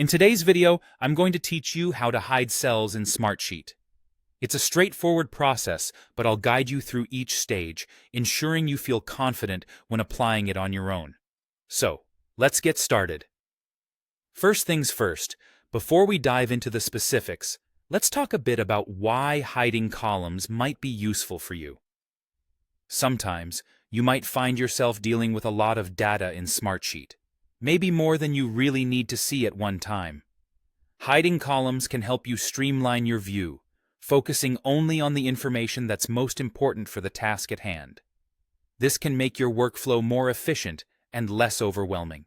In today's video, I'm going to teach you how to hide cells in Smartsheet. It's a straightforward process, but I'll guide you through each stage, ensuring you feel confident when applying it on your own. So, let's get started. First things first, before we dive into the specifics, let's talk a bit about why hiding columns might be useful for you. Sometimes, you might find yourself dealing with a lot of data in Smartsheet, maybe more than you really need to see at one time. Hiding columns can help you streamline your view, focusing only on the information that's most important for the task at hand. This can make your workflow more efficient and less overwhelming.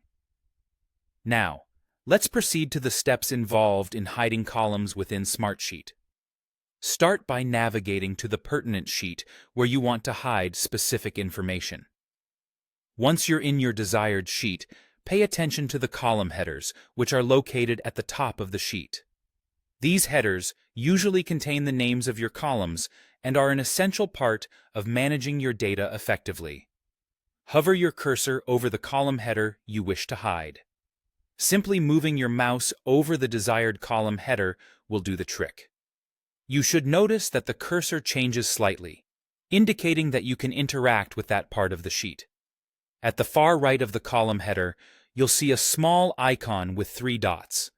Now, let's proceed to the steps involved in hiding columns within Smartsheet. Start by navigating to the pertinent sheet where you want to hide specific information. Once you're in your desired sheet, pay attention to the column headers, which are located at the top of the sheet. These headers usually contain the names of your columns and are an essential part of managing your data effectively. Hover your cursor over the column header you wish to hide. Simply moving your mouse over the desired column header will do the trick. You should notice that the cursor changes slightly, indicating that you can interact with that part of the sheet. At the far right of the column header, you'll see a small icon with 3 dots.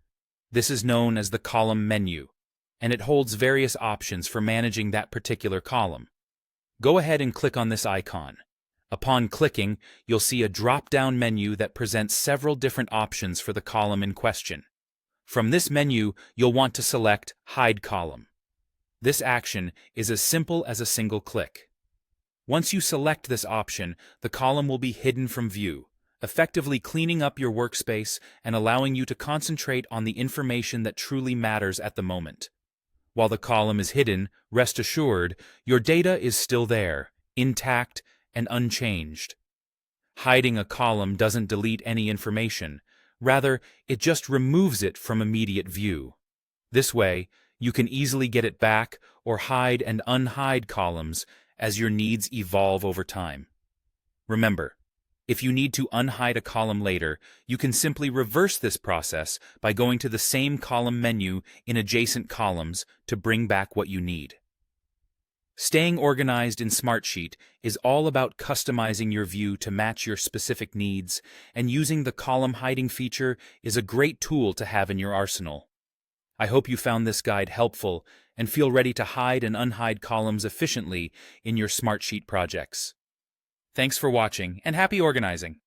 This is known as the column menu, and it holds various options for managing that particular column. Go ahead and click on this icon. Upon clicking, you'll see a drop-down menu that presents several different options for the column in question. From this menu, you'll want to select Hide Column. This action is as simple as a single click. Once you select this option, the column will be hidden from view, effectively cleaning up your workspace and allowing you to concentrate on the information that truly matters at the moment. While the column is hidden, rest assured, your data is still there, intact and unchanged. Hiding a column doesn't delete any information. Rather, it just removes it from immediate view. This way, you can easily get it back or hide and unhide columns as your needs evolve over time. Remember, if you need to unhide a column later, you can simply reverse this process by going to the same column menu in adjacent columns to bring back what you need. Staying organized in Smartsheet is all about customizing your view to match your specific needs, and using the column hiding feature is a great tool to have in your arsenal. I hope you found this guide helpful and feel ready to hide and unhide columns efficiently in your Smartsheet projects. Thanks for watching, and happy organizing!